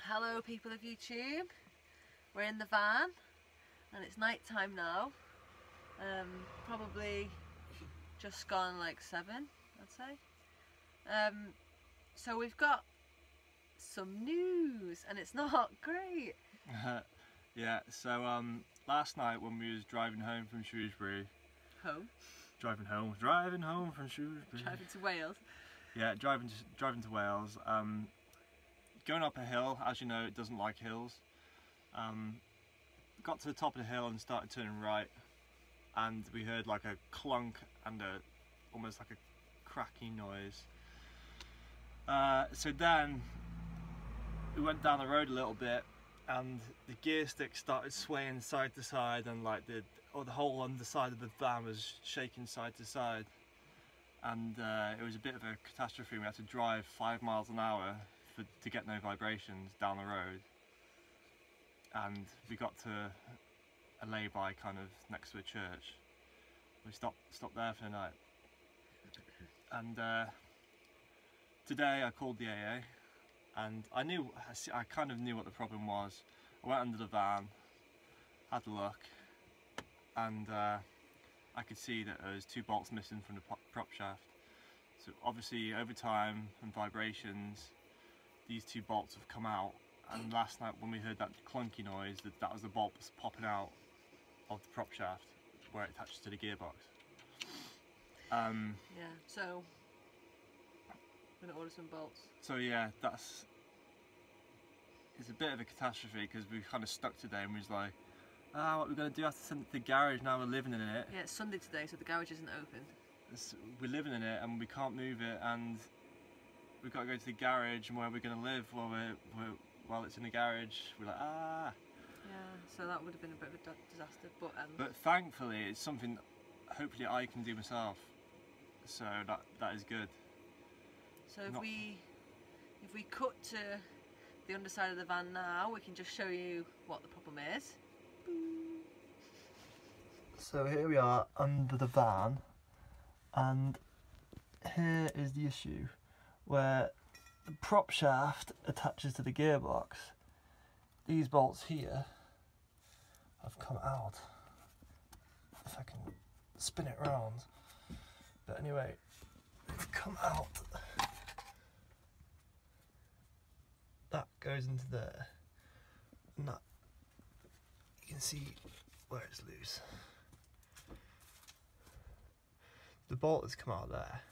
Hello people of YouTube, we're in the van and it's night time now, probably just gone like 7 I'd say. So we've got some news and it's not great. Yeah, so last night when we was driving home from Shrewsbury, driving home from Shrewsbury, driving to Wales. Yeah, driving to Wales. Going up a hill, as you know, it doesn't like hills. Got to the top of the hill and started turning right, and we heard like a clunk and almost like a cracking noise. So then we went down the road a little bit, and the gear stick started swaying side to side, and like the whole underside of the van was shaking side to side, and it was a bit of a catastrophe. We had to drive 5 miles an hour to get no vibrations down the road, and we got to a lay-by kind of next to a church. We stopped there for the night, and today I called the AA, and I kind of knew what the problem was. I went under the van, had a look, and I could see that there was 2 bolts missing from the prop shaft. So obviously over time and vibrations, these 2 bolts have come out, and last night when we heard that clunky noise, that was the bolts popping out of the prop shaft where it attaches to the gearbox. Yeah, so we're gonna order some bolts. So yeah, it's a bit of a catastrophe because we kind of stuck today, and we was like, what we're going to do, have to send it to the garage now, we're living in it. Yeah, it's Sunday today, so the garage isn't open. We're living in it and we can't move it, and we've got to go to the garage, and where we're going to live while it's in the garage. We're like, Yeah, so that would have been a bit of a disaster, but thankfully it's something hopefully I can do myself, so that is good. So if we cut to the underside of the van now, we can just show you what the problem is. So here we are under the van, and here is the issue where the prop shaft attaches to the gearbox. These bolts here have come out. If I can spin it round. But anyway, they've come out. That goes into there, and that you can see where it's loose. The bolt has come out there,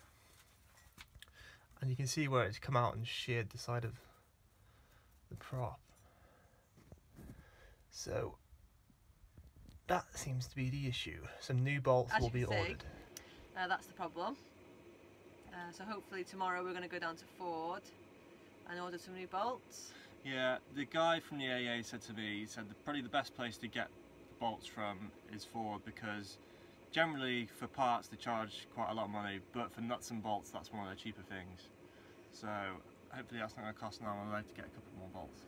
and you can see where it's come out and sheared the side of the prop. So that seems to be the issue. Some new bolts will be ordered. That's the problem. So hopefully tomorrow we're going to go down to Ford and order some new bolts. Yeah, the guy from the AA said to me, he said probably the best place to get the bolts from is Ford, because generally for parts they charge quite a lot of money, but for nuts and bolts that's one of the cheaper things. So hopefully that's not going to cost an arm and a leg to get a couple more bolts.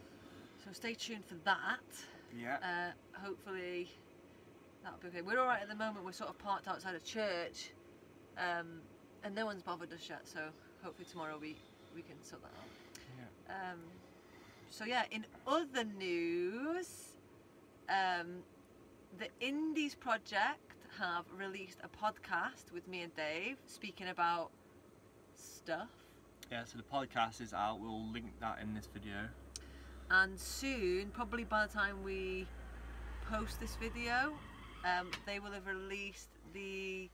So stay tuned for that. Yeah. Hopefully that'll be okay. We're alright at the moment, we're sort of parked outside a church, and no one's bothered us yet, so hopefully tomorrow we can sort that out. Yeah. So yeah, in other news, the Indies Project have released a podcast with me and Dave speaking about stuff. Yeah, so the podcast is out, we'll link that in this video. And soon, probably by the time we post this video, they will have released the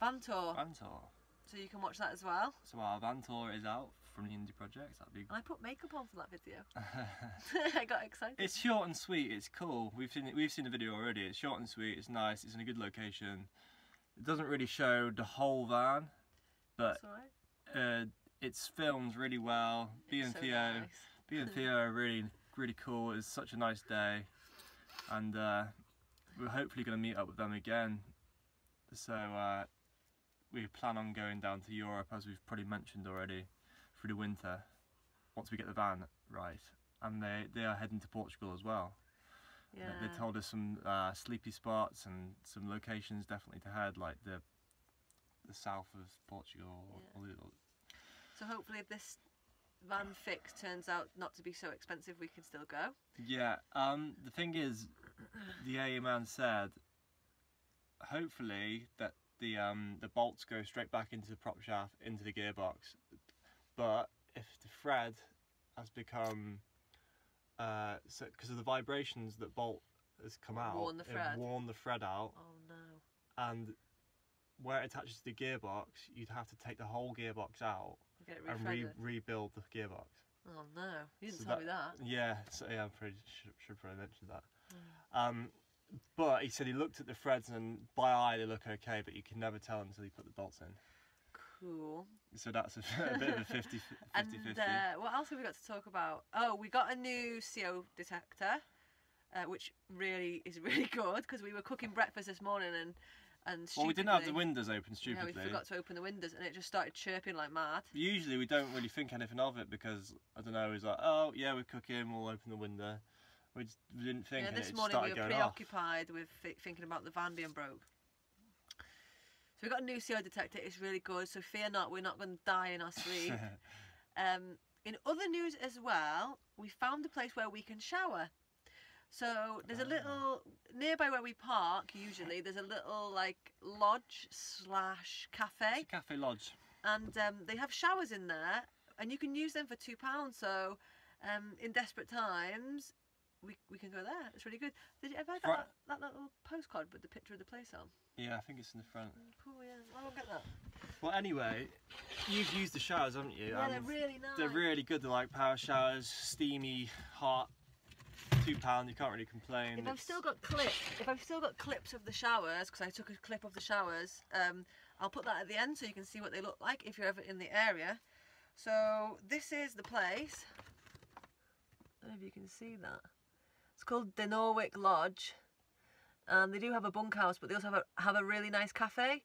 van tour. Van tour. So you can watch that as well. So our van tour is out from the Indie Project. That'd be. And I put makeup on for that video. I got excited. It's short and sweet. It's cool. We've seen the video already. It's short and sweet. It's nice. It's in a good location. It doesn't really show the whole van, but it's filmed really well. B and Theo are really cool. It's such a nice day, and we're hopefully going to meet up with them again. So we plan on going down to Europe, as we've probably mentioned already, through the winter, once we get the van right. And they are heading to Portugal as well. Yeah. They told us some sleepy spots and some locations definitely to head, like the south of Portugal. Yeah. So hopefully van fix turns out not to be so expensive, we can still go. Yeah. The thing is, the AA man said, hopefully that the bolts go straight back into the prop shaft, into the gearbox. But if the thread has become, because of the vibrations that bolt has come out, Worn the thread. it worn the thread out, Oh no. and where it attaches to the gearbox, you'd have to take the whole gearbox out Get it and refreaded. rebuild the gearbox. Oh no, you didn't So tell me that. Yeah, so yeah, I'm pretty should probably mention that. Mm. But he said he looked at the threads and by eye they look okay, but you can never tell until you put the bolts in. Cool. So that's a bit of a 50-50. And what else have we got to talk about? Oh, we got a new CO detector, which really is really good because we were cooking breakfast this morning and Well, we didn't have the stupidly- windows open Yeah, stupidly. we forgot to open the windows and it just started chirping like mad. Usually we don't really think anything of it because, I don't know, it's like, oh yeah, we're cooking, we'll open the window. We didn't think, Yeah, and this it morning we started were going off. preoccupied with thinking about the van being broke. So we got a new CO detector. It's really good. So fear not, we're not going to die in our sleep. In other news as well, we found a place where we can shower. So there's a little nearby where we park. Usually there's a little like lodge / cafe, It's a cafe lodge. and they have showers in there, and you can use them for £2. So in desperate times, we can go there. It's really good. Did you ever get Right. that little postcard with the picture of the place on? Yeah, I think it's in the front. Cool, yeah. I'll get that. Well, anyway, you've used the showers, haven't you? Yeah, they're And really nice. they're really good. They're like power showers, steamy, hot. £2, you can't really complain. If I've still got clips of the showers, because I took a clip of the showers, I'll put that at the end so you can see what they look like if you're ever in the area. So this is the place. I don't know if you can see that. It's called the Norwick Lodge, and they do have a bunkhouse, but they also have a really nice cafe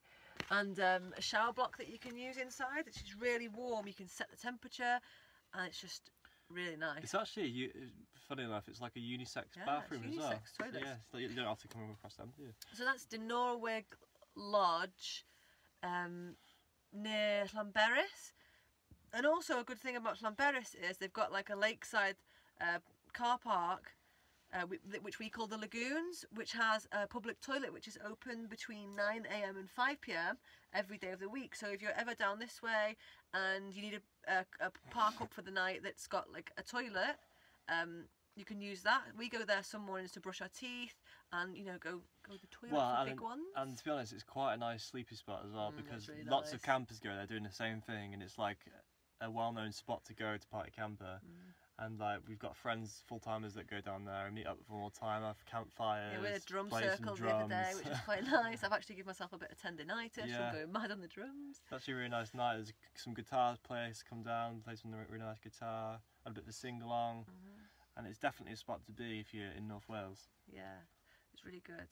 and a shower block that you can use inside. It's just really warm. You can set the temperature, and it's just really nice. It's actually, funny enough, it's like a unisex Yeah, bathroom it's as well. unisex toilets. Yeah, so you don't have to come across them, do you? So that's the Norwig Lodge near Llanberis. And also a good thing about Llanberis is they've got like a lakeside car park, which we call the Lagoons, which has a public toilet which is open between 9 AM and 5 PM every day of the week. So if you're ever down this way and you need a park up for the night that's got like a toilet, you can use that. We go there some mornings to brush our teeth and, you know, go to the toilet for big ones. And to be honest, it's quite a nice sleepy spot as well It's because really lots of nice. campers go there doing the same thing, and it's like a well-known spot to go to party camper. And like we've got friends, full-timers that go down there and meet up for all the time, have campfires, Yeah, we had a drum play some circle the other day, drums. which is quite nice. I've actually given myself a bit of tendinitis Yeah. from going mad on the drums. It's actually a really nice night. There's some guitars players come down, play some really nice guitar, had a bit of a sing-along. And it's definitely a spot to be if you're in North Wales. Yeah, it's really good.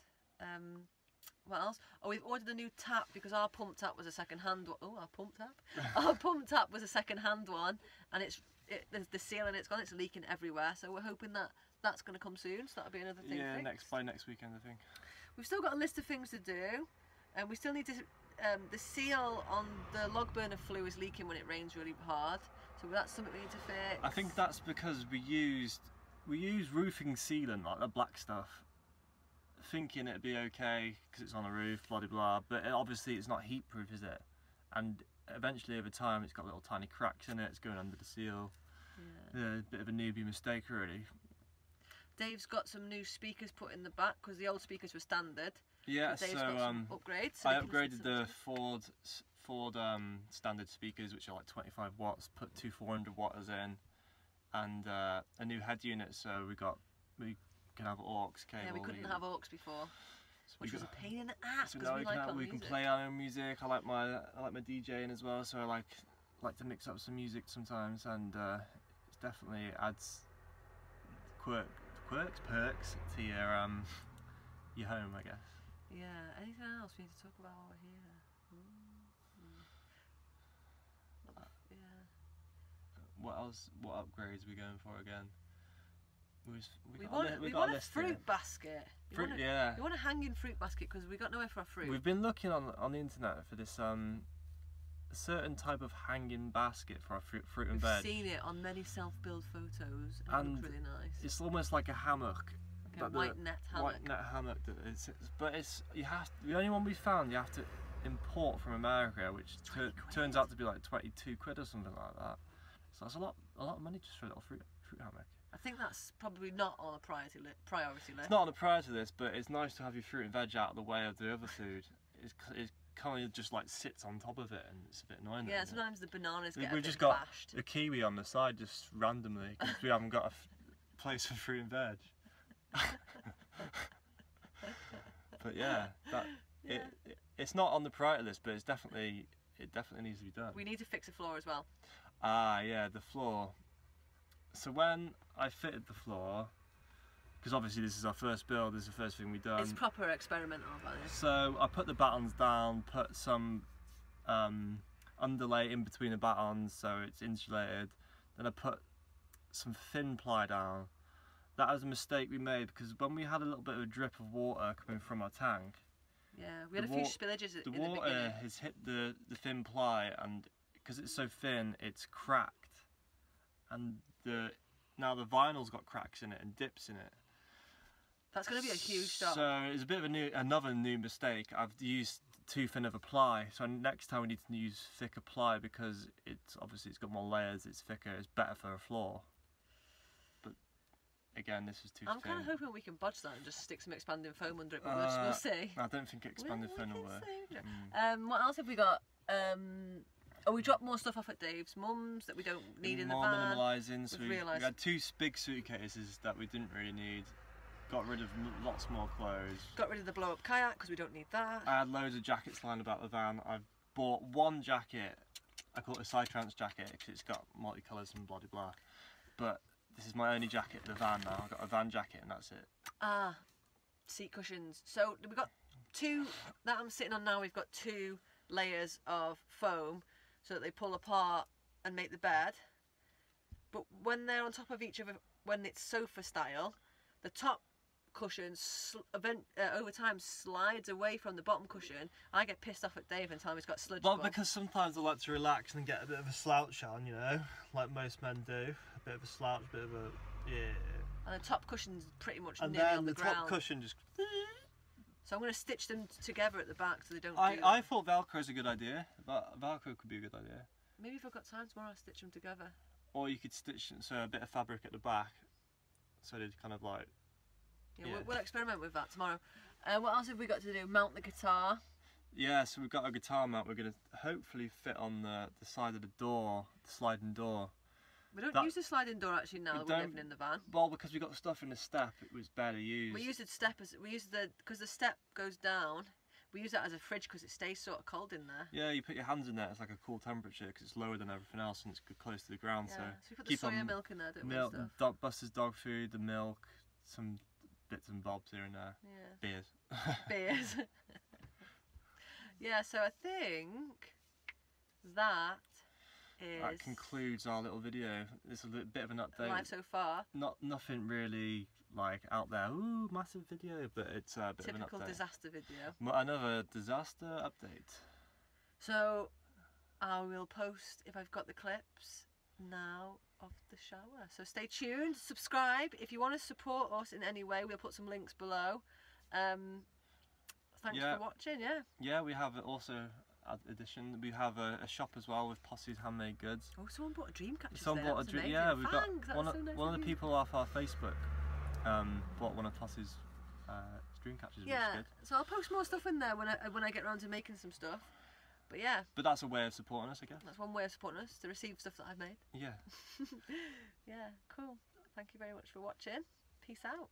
What else? Oh, we've ordered a new tap because our pump tap was a second-hand one. Oh, our pump tap? Our pump tap was a second-hand one, and the seal in it's gone. It's leaking everywhere. So we're hoping that that's going to come soon. So that'll be another thing. Yeah, fixed. by next weekend, I think. We've still got a list of things to do, and we still need to. The seal on the log burner flue is leaking when it rains really hard, so that's something we need to fix. I think that's because we used roofing sealant, like the black stuff, thinking it'd be okay because it's on a roof, blah blah blah. But obviously it's not heat proof, is it? And eventually over time it's got little tiny cracks in it. It's going under the seal. Yeah. Yeah, a bit of a newbie mistake really. Dave's got some new speakers put in the back because the old speakers were standard. Yeah, Dave's so got some upgrades. So I we can listen upgraded to the them. Ford standard speakers, which are like 25 watts. Put two 400 watters in, and a new head unit. So we can have aux cable. Yeah, we couldn't have aux before, So which we was got- a pain in the ass So because now we like our we music. can play our own music. I like my DJing as well, so I like to mix up some music sometimes, and it definitely adds perks to your home, I guess. Yeah. Anything else we need to talk about while we're here? Yeah. What else? What upgrades are we going for again? We got want a list here. fruit basket. Fruit, yeah. We want a hanging fruit basket because we got nowhere for our fruit. We've been looking on the internet for this certain type of hanging basket for our fruit and We've veg. seen it on many self-build photos, and it And looks really nice. It's almost like a hammock. Like a like the white net hammock. White net hammock. But the only one we found you have to import from America, which turns out to be like 22 quid or something like that. So that's a lot of money just for a little fruit hammock. I think that's probably not on a priority list. It's not on the priority list, but it's nice to have your fruit and veg out of the way of the other food. It kind of just like sits on top of it, and it's a bit annoying. Yeah, sometimes the bananas get a We've bit just got bashed. a kiwi on the side just randomly because we haven't got a place for fruit and veg. But yeah, it's not on the priority list, but it definitely needs to be done. We need to fix the floor as well. Ah, yeah, the floor. So when I fitted the floor, because obviously this is our first build, this is the first thing we've done. It's proper experimental value. So I put the battens down, put some underlay in between the battens so it's insulated. Then I put some thin ply down. That was a mistake we made because when we had a little bit of a drip of water coming from our tank, Yeah, we had a few spillages in the beginning. The water has hit the thin ply, and because it's so thin, it's cracked, and now the vinyl's got cracks in it and dips in it. That's going to be a huge stop. So it's a bit of another new mistake. I've used too thin of a ply, so next time we need to use thicker ply because it's got more layers, it's thicker, it's better for a floor. But again, this is too thin. I'm kind of hoping we can budge that and just stick some expanding foam under it, but we'll see. I don't think expanded foam will work. What else have we got? We dropped more stuff off at Dave's mum's that we don't need in the van. More minimalising, so we realised. had two big suitcases that we didn't really need. Got rid of lots more clothes. Got rid of the blow-up kayak because we don't need that. I had loads of jackets lying about the van. I bought one jacket. I call it a Psytrance jacket because it's got multicolours and blah blah blah. But this is my only jacket in the van now. I've got a van jacket and that's it. Seat cushions. So we've got two that I'm sitting on now. We've got 2 layers of foam so that they pull apart and make the bed. But when they're on top of each other, when it's sofa style, the top cushion over time slides away from the bottom cushion. I get pissed off at Dave and tell him he's got sludge. Well, because sometimes I like to relax and get a bit of a slouch on, you know, like most men do. A bit of a slouch, a bit of a And the top cushion's pretty much and nearly then on the the ground. top cushion just. So I'm going to stitch them together at the back so they don't. I thought Velcro's a good idea. Velcro could be a good idea. Maybe if I've got time tomorrow, I'll stitch them together. Or you could stitch a bit of fabric at the back, so they'd kind of like. Yeah. We'll experiment with that tomorrow. What else have we got to do? Mount the guitar. Yeah, so we've got a guitar mount. We're going to hopefully fit on the side of the door, the sliding door. We don't use the sliding door actually now that we're living in the van. Well, because we got stuff in the step, it was barely used. We use because the step goes down. We use that as a fridge because it stays sort of cold in there. Yeah, you put your hands in there. It's like a cool temperature because it's lower than everything else and it's close to the ground. Yeah. So we put the soya milk in there, don't we? Milk, Buster's dog food, the milk, some bits and bobs here and there. Yeah. Beers. Yeah. So I think that concludes our little video. It's a bit of an update. Live so far. Nothing really like out there. Ooh, massive video, but it's a bit Typical of an update. disaster video. Another disaster update. So I will post if I've got the clips now of the shower. So stay tuned. Subscribe if you want to support us in any way. We'll put some links below. Thanks for watching. Yeah, we have also. Addition, we have a shop as well with Posse's handmade goods. Oh, someone bought a dream catcher. Someone bought a dream. Yeah, we've got one nice of the people off our Facebook bought one of Posse's dream catchers. Yeah, which is good. so I'll post more stuff in there when I get around to making some stuff. But yeah. But that's a way of supporting us, I guess. That's one way of supporting us, to receive stuff that I've made. Yeah. Yeah, cool. Thank you very much for watching. Peace out.